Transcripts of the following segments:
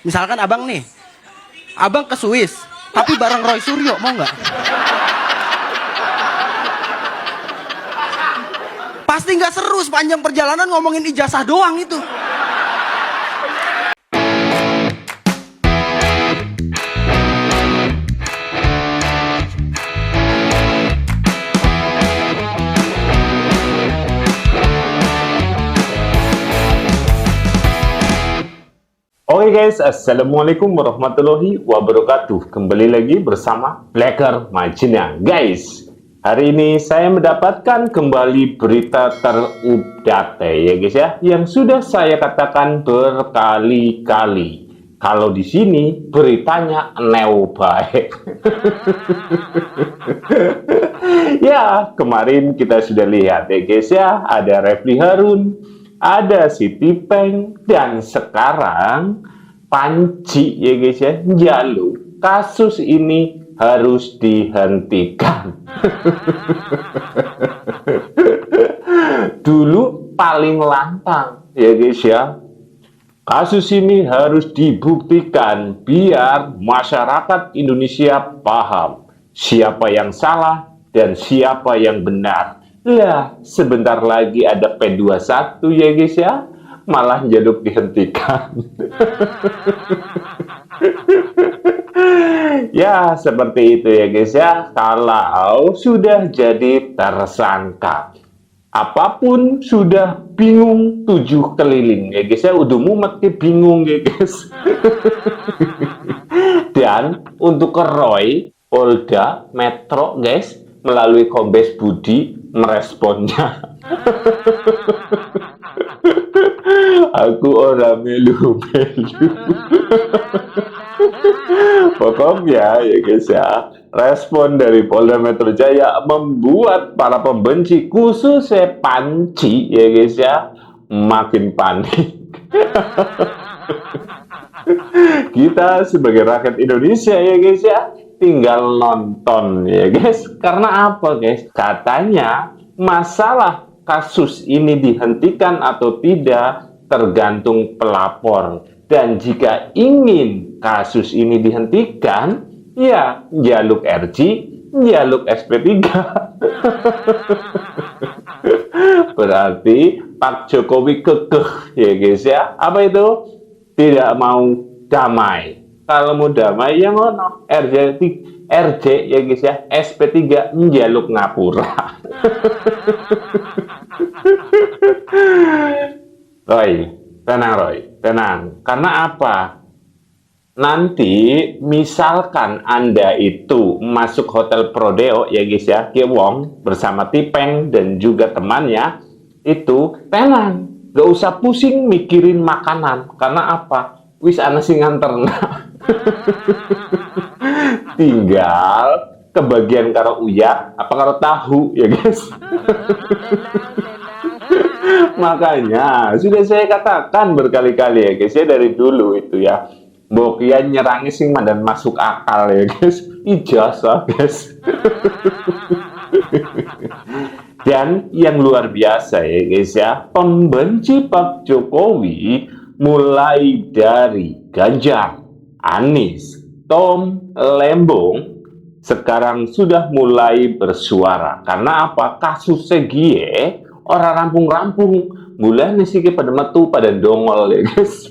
Misalkan abang nih, abang ke Swiss, tapi bareng Roy Suryo, mau nggak? Pasti nggak seru sepanjang perjalanan ngomongin ijazah doang itu. Oke guys, assalamualaikum warahmatullahi wabarakatuh. Kembali lagi bersama Blacker Majina. Guys, hari ini saya mendapatkan kembali berita terupdate ya guys ya, yang sudah saya katakan berkali-kali. Kalau di sini beritanya neo baik. Ya, kemarin kita sudah lihat ya guys ya, ada Refli Harun, ada Siti Peng, dan sekarang Panji ya guys ya, Jalu. Kasus ini harus dihentikan. Dulu paling lantang ya guys ya, kasus ini harus dibuktikan biar masyarakat Indonesia paham siapa yang salah dan siapa yang benar. Lah, sebentar lagi ada P21 ya guys ya, malah jaluk dihentikan. Ya, seperti itu ya guys ya, kalau sudah jadi tersangka. Apapun sudah bingung 7 keliling ya guys ya, udah mumet bingung ya guys. Dan untuk Roy, Polda Metro guys, melalui Kombes Budi meresponnya. Aku orang melu-melu. Pokoknya ya guys ya, respon dari Polda Metro Jaya membuat para pembenci khususnya Panji ya guys ya, makin panik. Kita sebagai rakyat Indonesia ya guys ya, tinggal nonton ya guys. Karena apa guys? Katanya masalah kasus ini dihentikan atau tidak tergantung pelapor. Dan jika ingin kasus ini dihentikan, ya jaluk RJ, jaluk SP3. Berarti Pak Jokowi kekeh ya guys ya. Apa itu? Tidak mau damai. Kalau mau damai ya ngono, RJ ya guys ya, SP3 njaluk ngapura. Roy, tenang Roy, tenang. Karena apa? Nanti misalkan Anda itu masuk Hotel Prodeo ya guys ya, Kiwong bersama Tipeng dan juga temannya, itu tenang, gak usah pusing mikirin makanan. Karena apa? Wis ana sing nganterna. Tinggal kebagian karo uyak apa karo tahu ya guys. Makanya sudah saya katakan berkali-kali ya guys ya, dari dulu itu ya, Bokian nyerangi sing mandan masuk akal ya guys, ijazah guys. Dan yang luar biasa ya guys ya, pembenci Pak Jokowi mulai dari Ganjar, Anies, Tom, Lembong sekarang sudah mulai bersuara. Karena apa? Kasus segie orang rampung-rampung, mulai nih sih pada metu pada dongol ya guys.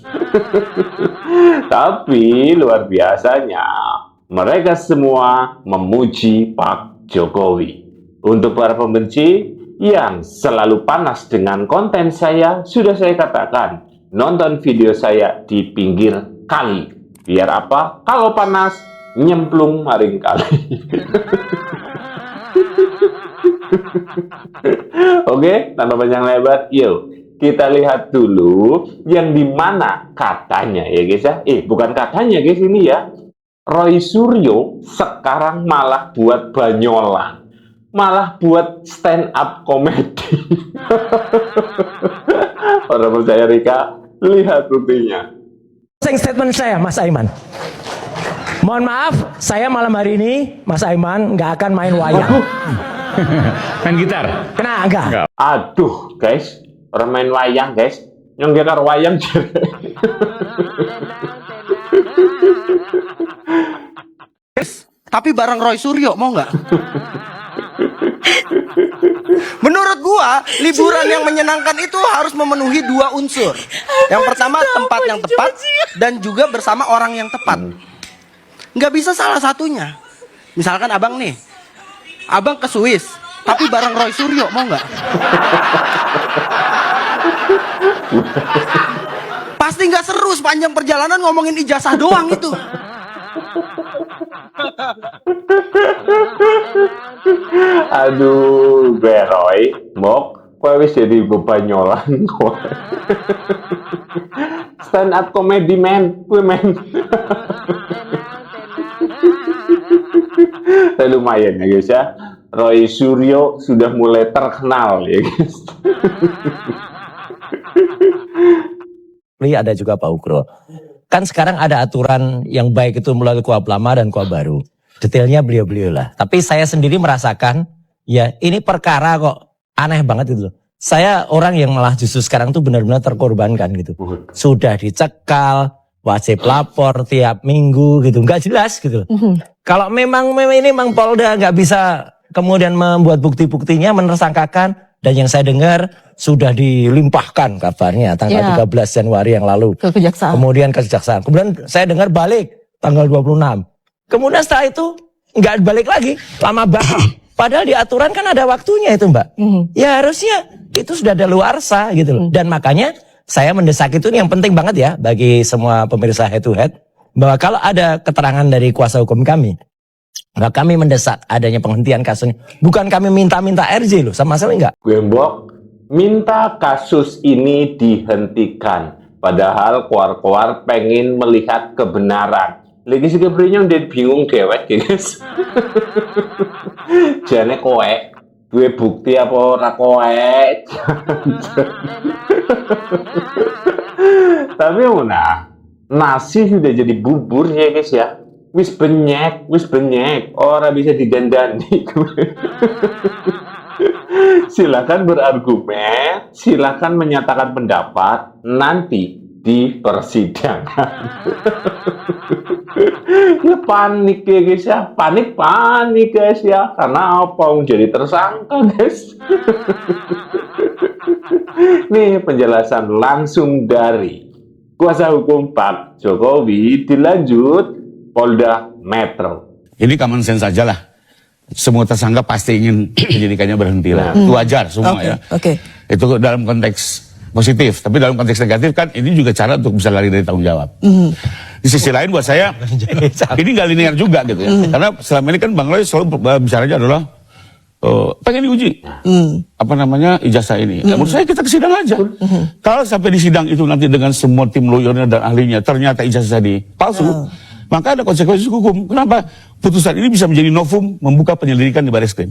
Tapi luar biasanya mereka semua memuji Pak Jokowi. Untuk para pembenci yang selalu panas dengan konten saya, sudah saya katakan, nonton video saya di pinggir kali. Biar apa? Kalau panas, nyemplung maring kali. Oke, tanpa panjang lebar, yuk kita lihat dulu yang dimana katanya ya guys ya. Bukan katanya guys ini ya. Roy Suryo sekarang malah buat banyolan, malah buat stand up comedy. Orang percaya Rika, lihat buktinya. Closing statement saya, Mas Aiman. Mohon maaf, saya malam hari ini, Mas Aiman, nggak akan main wayang. Main gitar? Kena enggak? Aduh guys, orang main wayang guys, nyong karo wayang. tapi bareng Roy Suryo, mau nggak? Menurut gua, liburan yang menyenangkan itu harus memenuhi 2 unsur. Yang pertama, tempat yang tepat, dan juga bersama orang yang tepat. Nggak bisa salah satunya. Misalkan abang nih, abang ke Swiss, tapi bareng Roy Suryo, mau nggak? Pasti nggak seru sepanjang perjalanan ngomongin ijazah doang itu. Aduh, Beroy, Mok, kowe wis jadi bebanyolan kowe. Stand up comedy man, kowe men. Lumayan ya guys ya. Roy Suryo sudah mulai terkenal ya guys. Ada juga Pak Ukro. Kan sekarang ada aturan yang baik itu melalui KUHP lama dan KUHP baru. Detailnya beliau-beliau lah. Tapi saya sendiri merasakan, ya ini perkara kok aneh banget itu loh. Saya orang yang malah justru sekarang tuh benar-benar terkorbankan gitu. Sudah dicekal, wajib lapor tiap minggu gitu. Nggak jelas gitu loh. Kalau memang ini memang Polda nggak bisa kemudian membuat bukti-buktinya, menersangkakan. Dan yang saya dengar sudah dilimpahkan kabarnya tanggal 13 Januari yang lalu. Ke Kejaksaan. Kemudian ke Kejaksaan. Kemudian saya dengar balik tanggal 26. Kemudian setelah itu nggak balik lagi. Lama banget. Padahal di aturan kan ada waktunya itu Mbak. Ya harusnya itu sudah ada luarsa gitu loh. Dan makanya saya mendesak itu yang penting banget ya bagi semua pemirsa head to head. Bahwa kalau ada keterangan dari kuasa hukum kami. Nah, kami mendesak adanya penghentian kasus ini. Bukan kami minta-minta RJ loh, sama sekali enggak. Gue mbok minta kasus ini dihentikan. Padahal kuar-kuar pengen melihat kebenaran. Lagi si kebrinya udah bingung dewek guys. Jane kowe, gue bukti apa ora kowe. Tapi mana nasi sudah jadi bubur ya guys ya. Wis benyek, orang bisa didandani. Silakan berargumen, silakan menyatakan pendapat nanti di persidangan. Ya panik ya guys ya, panik guys ya, karena apa jadi tersangka guys. Nih penjelasan langsung dari kuasa hukum Pak Jokowi, dilanjut Polda Metro. Ini common sense saja lah. Semua tersangka pasti ingin penyidikannya berhenti lah. Itu wajar semua ya. Oke. Itu dalam konteks positif. Tapi dalam konteks negatif kan ini juga cara untuk bisa lari dari tanggung jawab. Di sisi lain buat saya, ini nggak linear juga gitu ya. Karena selama ini kan Bang Roy selalu bicaranya adalah pengen diuji. Apa namanya ijazah ini. Menurut saya kita ke sidang aja. Kalau sampai di sidang itu nanti dengan semua tim lawyernya dan ahlinya ternyata ijazah tadi palsu. Maka ada konsekuensi hukum. Kenapa putusan ini bisa menjadi novum membuka penyelidikan di Barreskrim?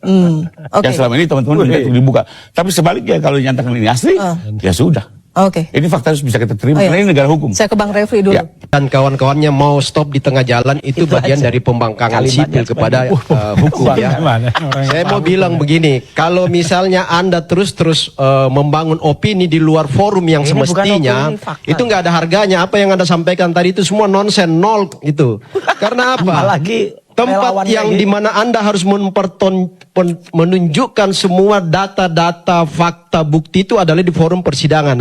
Yang selama ini teman-teman minta untuk dibuka. Tapi sebaliknya kalau dinyatakan ini asli, ya sudah. Oke. Ini fakta harus bisa kita terima. Karena ini negara hukum. Saya ke Bang Refli dulu. Ya. Dan kawan-kawannya mau stop di tengah jalan itu bagian dari pembangkangan sipil kepada hukum ya. Saya mau bilang begini, kalau misalnya Anda terus membangun opini di luar forum yang Ini semestinya, bukan opini, fakta. itu nggak ada harganya. Apa yang Anda sampaikan tadi itu semua nonsen, nol gitu. Karena apa? Apalagi Tempat yang dimana Anda harus menunjukkan semua data-data, fakta, bukti itu adalah di forum persidangan.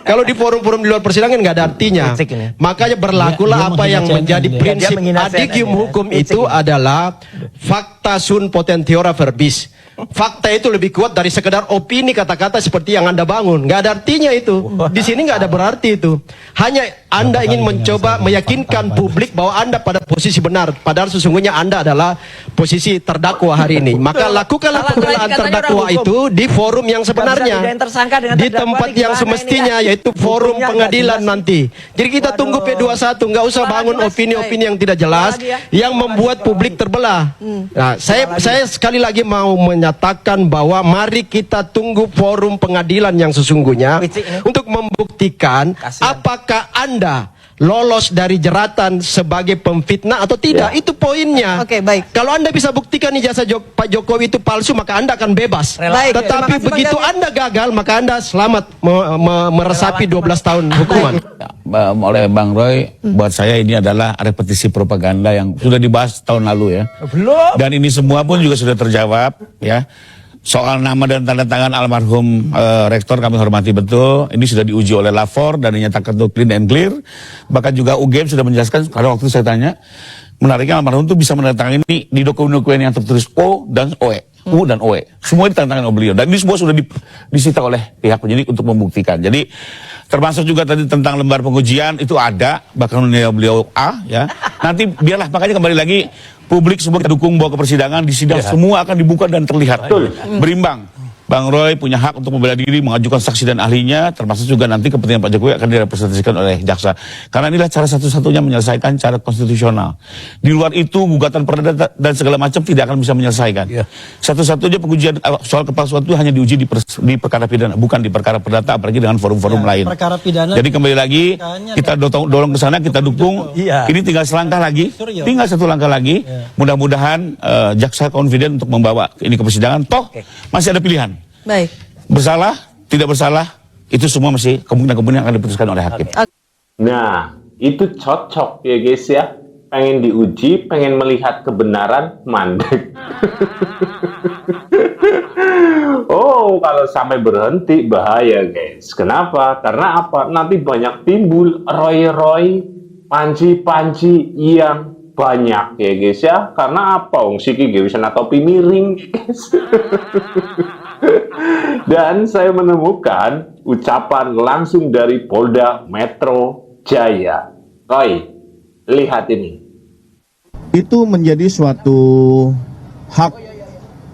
Kalau di forum-forum di luar persidangan nggak ada artinya. Makanya berlakulah apa yang menjadi prinsip adigium hukum itu adalah fakta sunt potentiora verbis. Fakta itu lebih kuat dari sekedar opini kata-kata seperti yang Anda bangun. Nggak ada artinya itu. Di sini nggak ada berarti itu. Hanya Anda ingin mencoba meyakinkan publik bahwa Anda pada posisi benar. Padahal sesungguhnya Anda adalah posisi terdakwa hari ini. Maka lakukanlah pembelaan terdakwa itu di forum yang sebenarnya. Di tempat yang semestinya, yaitu forum pengadilan nanti. Jadi kita tunggu P21. Nggak usah bangun opini-opini yang tidak jelas. Yang membuat publik terbelah. Nah, saya sekali lagi mau menyatakan bahwa mari kita tunggu forum pengadilan yang sesungguhnya untuk membuktikan apakah Anda lolos dari jeratan sebagai pemfitnah atau tidak. Itu poinnya. Oke, baik. Kalau Anda bisa buktikan ijazah Pak Jokowi itu palsu, maka Anda akan bebas. Baik, Tetapi terima kasih, begitu Bang David. Anda gagal, maka Anda selamat meresapi 12 tahun hukuman. Oleh Bang Roy, buat saya ini adalah repetisi propaganda yang sudah dibahas tahun lalu ya. Belum. Dan ini semua pun juga sudah terjawab ya. Soal nama dan tanda tangan almarhum rektor kami hormati betul. Ini sudah diuji oleh Lapor dan dinyatakan itu clean and clear. Bahkan juga UGM sudah menjelaskan, karena waktu itu saya tanya, menariknya almarhum itu bisa menandatangani ini di dokumen-dokumen yang tertulis O dan OE. U dan OE. Semua ditandatangani oleh beliau. Dan ini semua sudah disita oleh pihak penyidik untuk membuktikan. Jadi termasuk juga tadi tentang lembar pengujian itu ada, bahkan beliau A ya. Nanti biarlah, makanya kembali lagi publik semua kita dukung bawa ke persidangan, di sidang semua akan dibuka dan terlihat. Berimbang. Bang Roy punya hak untuk membela diri, mengajukan saksi dan ahlinya, termasuk juga nanti kepentingan Pak Jokowi akan direpresentasikan oleh jaksa. Karena inilah cara satu-satunya menyelesaikan cara konstitusional. Di luar itu gugatan perdata dan segala macam tidak akan bisa menyelesaikan. Satu-satunya pengujian soal kepalsuan itu hanya diuji di perkara pidana, bukan di perkara perdata, apalagi dengan forum-forum lain. Perkara pidana. Jadi kembali lagi kita dorong ke sana, kita dukung. Ini tinggal selangkah lagi, tinggal satu langkah lagi. Mudah-mudahan jaksa confident untuk membawa ini ke persidangan. Toh masih ada pilihan. Baik. Bersalah, tidak bersalah, itu semua masih kemungkinan akan diputuskan oleh hakim. Nah, itu cocok ya guys ya. Pengen diuji, pengen melihat kebenaran, mandek. Oh, kalau sampai berhenti bahaya guys. Kenapa? Karena apa? Nanti banyak timbul roy-roy, panci-panci yang banyak ya guys ya. Karena apa? Wong siki gak bisa topi miring guys. Dan saya menemukan ucapan langsung dari Polda Metro Jaya. Roy, lihat ini. Itu menjadi suatu hak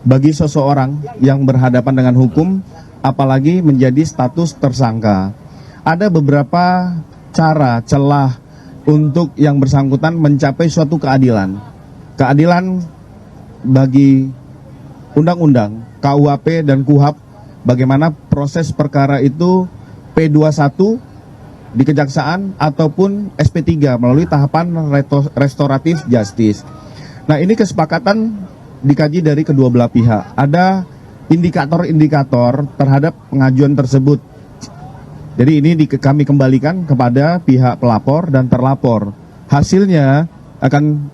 bagi seseorang yang berhadapan dengan hukum, apalagi menjadi status tersangka. Ada beberapa cara, celah untuk yang bersangkutan mencapai suatu keadilan. Keadilan bagi undang-undang, KUHP dan KUHAP, bagaimana proses perkara itu P21 di kejaksaan ataupun SP3 melalui tahapan restoratif justice. Nah, ini kesepakatan dikaji dari kedua belah pihak. Ada indikator-indikator terhadap pengajuan tersebut. Jadi ini kami kembalikan kepada pihak pelapor dan terlapor. Hasilnya akan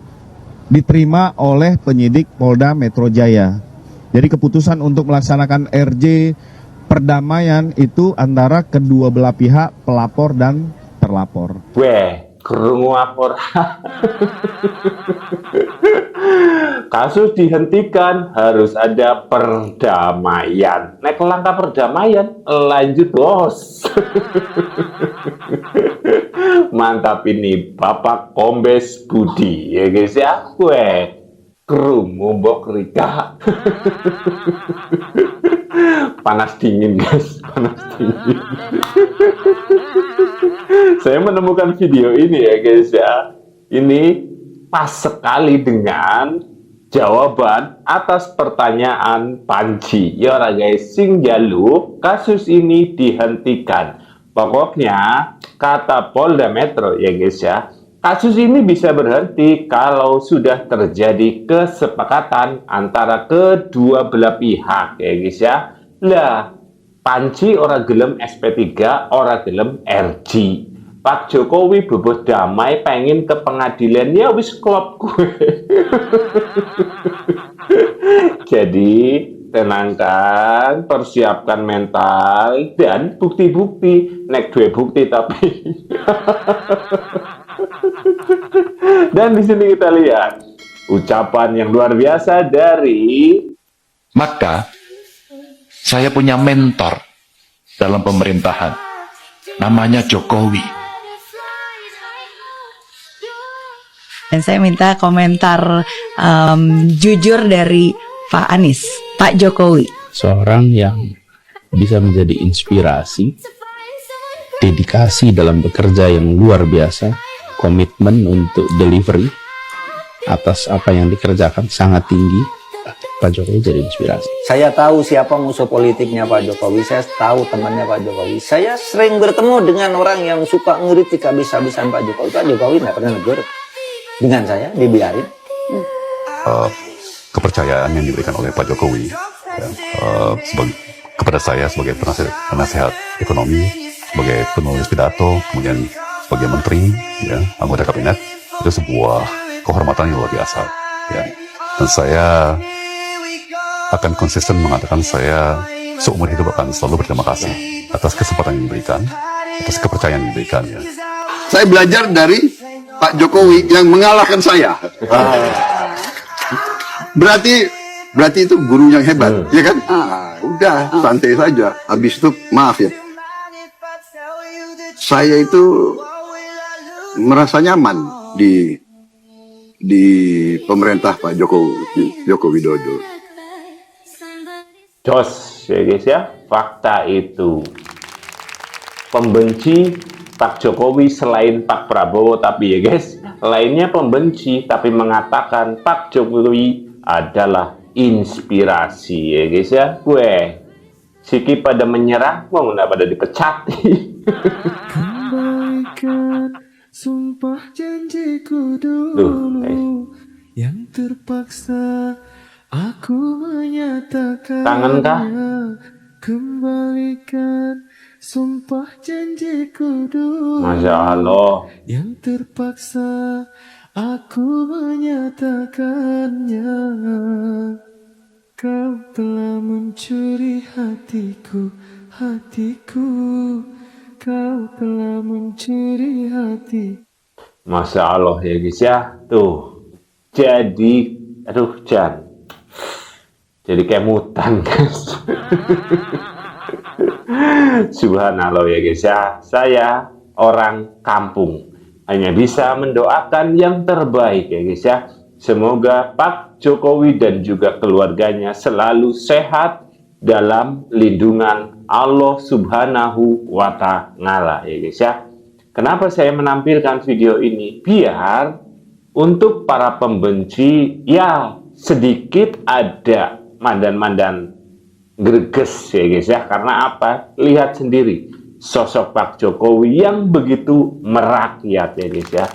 diterima oleh penyidik Polda Metro Jaya. Jadi keputusan untuk melaksanakan RJ perdamaian itu antara kedua belah pihak, pelapor dan terlapor. Weh, krungu apor. Kasus dihentikan, harus ada perdamaian. Nek langkah perdamaian, lanjut bos. Mantap ini Bapak Kombes Budi ya guys ya. Weh, krungu mbok Rika. Panas dingin guys, panas dingin. Saya menemukan video ini ya guys ya. Ini pas sekali dengan jawaban atas pertanyaan Panji. Ya ora guys, sing jalu kasus ini dihentikan. Pokoknya kata Polda Metro ya guys ya, kasus ini bisa berhenti kalau sudah terjadi kesepakatan antara kedua belah pihak ya guys ya. Lah, Panji ora gelem SP3, ora gelem RJ. Pak Jokowi bebas damai pengen ke pengadilan, ya wis klop gue. Jadi tenangkan, persiapkan mental dan bukti-bukti. Nek dua bukti tapi. Dan di sini kita lihat ucapan yang luar biasa dari. Maka saya punya mentor dalam pemerintahan, namanya Jokowi. Dan saya minta komentar jujur dari Pak Anies, Pak Jokowi. Seorang yang bisa menjadi inspirasi, dedikasi dalam bekerja yang luar biasa, komitmen untuk delivery atas apa yang dikerjakan sangat tinggi. Pak Jokowi jadi inspirasi. Saya tahu siapa musuh politiknya Pak Jokowi, saya tahu temannya Pak Jokowi. Saya sering bertemu dengan orang yang suka ngeritik habis-habisan Pak Jokowi. Pak Jokowi nggak pernah negur. Dengan saya dibiarin. Kepercayaan yang diberikan oleh Pak Jokowi ya, kepada saya sebagai penasehat ekonomi, sebagai penulis pidato, kemudian sebagai menteri, ya, anggota kabinet, itu sebuah kehormatan yang luar biasa. Ya. Dan saya akan konsisten mengatakan saya seumur hidup akan selalu berterima kasih atas kesempatan yang diberikan, atas kepercayaan yang diberikan. Ya. Saya belajar dari Pak Jokowi yang mengalahkan saya. Berarti itu guru yang hebat, ya kan? Udah santai saja. Habis itu maaf ya, saya itu merasa nyaman di pemerintah Pak Joko Widodo. Jos ya guys ya, fakta itu pembenci Pak Jokowi selain Pak Prabowo, tapi ya guys, lainnya pembenci tapi mengatakan Pak Jokowi adalah inspirasi ya guys ya. Gue Siki pada menyerah, mau nggak pada dipecati. Kembalikan sumpah janjiku dulu yang terpaksa aku menyatakannya. Kangen kah? Kembalikan sumpah janjiku dulu. Masya Allah. Yang terpaksa aku menyatakannya. Kau telah mencuri hatiku, hatiku. Kau telah mencuri hati. Masya Allah ya guys ya. Tuh. Jadi, aduh Jan. Jadi kayak mutan guys. Subhanallah ya guys ya. Saya orang kampung, hanya bisa mendoakan yang terbaik ya guys ya. Semoga Pak Jokowi dan juga keluarganya selalu sehat dalam lindungan Allah Subhanahu wa Ta'ala ya guys ya. Kenapa saya menampilkan video ini? Biar untuk para pembenci ya sedikit ada mandan-mandan greges ya guys ya. Karena apa? Lihat sendiri sosok Pak Jokowi yang begitu merakyat ya guys ya.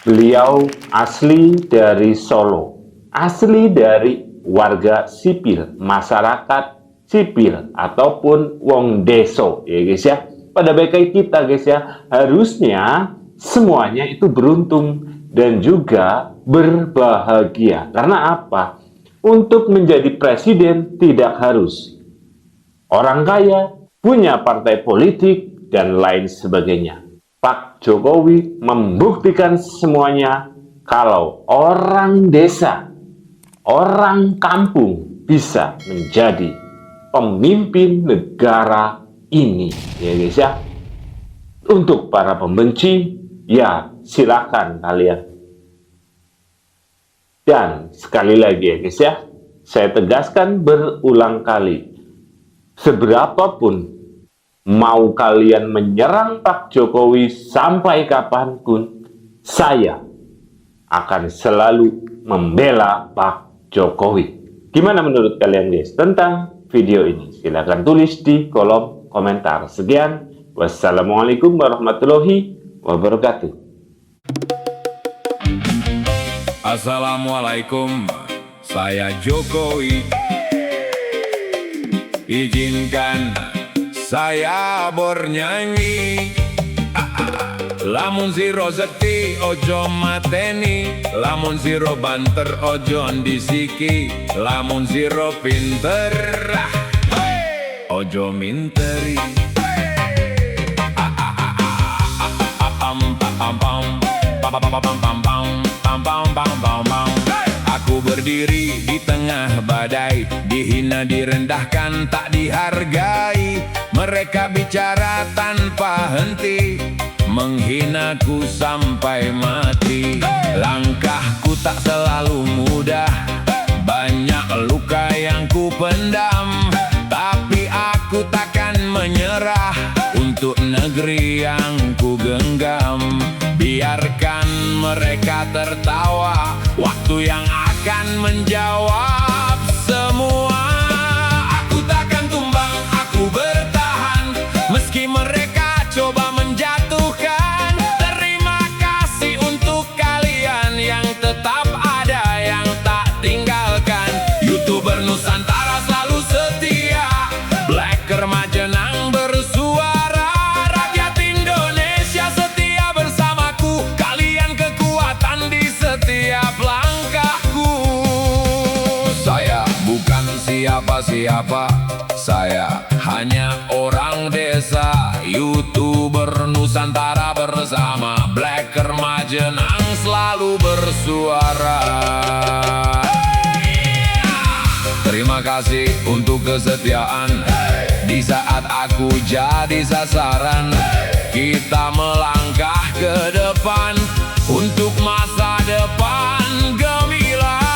Beliau asli dari Solo, asli dari warga sipil, masyarakat sipil ataupun wong deso ya guys ya. Pada bagai kita guys ya, harusnya semuanya itu beruntung dan juga berbahagia. Karena apa? Untuk menjadi presiden tidak harus orang kaya, punya partai politik dan lain sebagainya. Pak Jokowi membuktikan semuanya kalau orang desa, orang kampung bisa menjadi pemimpin negara ini ya guys ya. Untuk para pembenci ya silakan kalian. Dan sekali lagi ya guys ya, saya tegaskan berulang kali, seberapapun mau kalian menyerang Pak Jokowi sampai kapanpun, saya akan selalu membela Pak Jokowi. Gimana menurut kalian guys tentang video ini? Silahkan tulis di kolom komentar. Sekian, wassalamualaikum warahmatullahi wabarakatuh. Assalamualaikum, saya Jokowi. Izinkan saya bernyanyi. Lamun siro seti ojo mateni, lamun siro banter ojo disiki, lamun siro pinter ojo minteri. Aku berdiri di tengah badai, dihina, direndahkan, tak dihargai. Mereka bicara tanpa henti, menghinaku sampai mati. Langkahku tak selalu mudah, banyak luka yang ku pendam, tapi aku takkan menyerah untuk negeri yang ku genggam. Biarkan mereka tertawa, waktu yang akan menjawab siapa, saya hanya orang desa, YouTuber Nusantara bersama Black Remajenang selalu bersuara. Terima kasih untuk kesetiaan. Di saat aku jadi sasaran, kita melangkah ke depan untuk masa depan gemilang.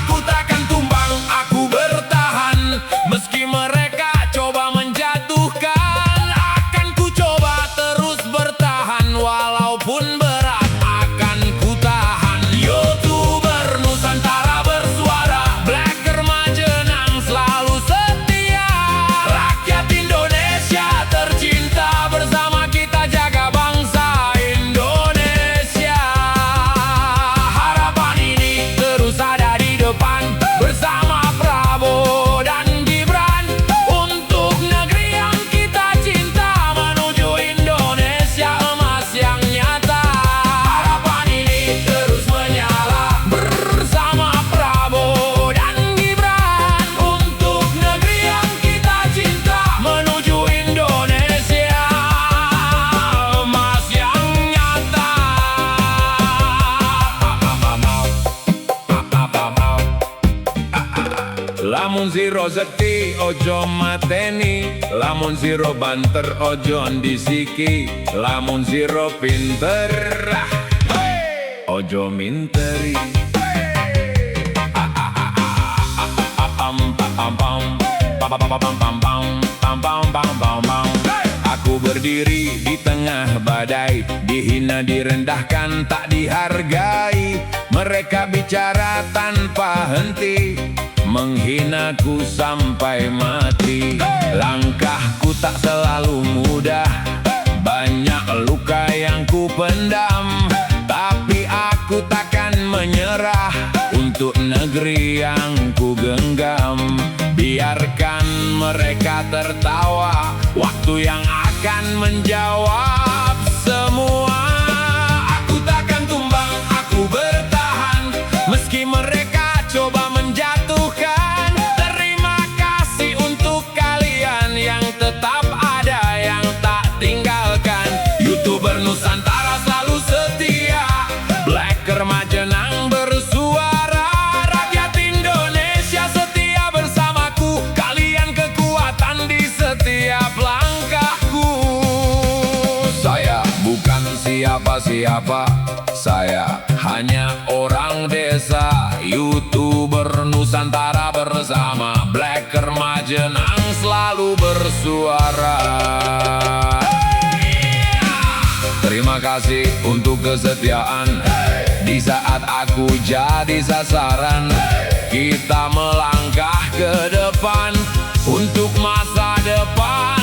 Aku takkan tumbang, aku bertahan, meski mereka coba menjatuhkan. Akan ku coba terus bertahan, walaupun berat akan ku tahan. YouTuber Nusantara bersuara, Black Remajenang selalu setia. Rakyat Indonesia tercinta, bersama kita jaga bangsa Indonesia. Harapan ini terus ada di depan, bersama Prabowo dan Gibran, untuk negeri yang kita cinta, menuju Indonesia emas yang nyata. Harapan ini terus menyala, bersama Prabowo dan Gibran, untuk negeri yang kita cinta, menuju Indonesia emas yang nyata. Lamun siro sekti ojo mateni, lamun siro banter ojo ndisiki, lamun siro pinter ojo minteri. Aku berdiri di tengah badai, dihina, direndahkan, tak dihargai. Mereka bicara tanpa henti, menghinaku sampai mati. Langkahku tak selalu mudah, banyak luka yang ku pendam, tapi aku takkan menyerah untuk negeri yang ku genggam. Biarkan mereka tertawa, waktu yang akan menjawab semua. Aku takkan tumbang, aku bertahan, meski mereka coba menjatuhkan. Terima kasih untuk kalian yang tetap ada, yang tak tinggalkan. YouTuber Nusantara selalu setia, Black Remajenang bersuara. Rakyat Indonesia setia bersamaku, kalian kekuatan di setiap langkahku. Saya bukan siapa-siapa, saya hanya orang desa, YouTuber Nusantara bersama Black Remajenang selalu bersuara. Terima kasih untuk kesetiaan. Di saat aku jadi sasaran, kita melangkah ke depan untuk masa depan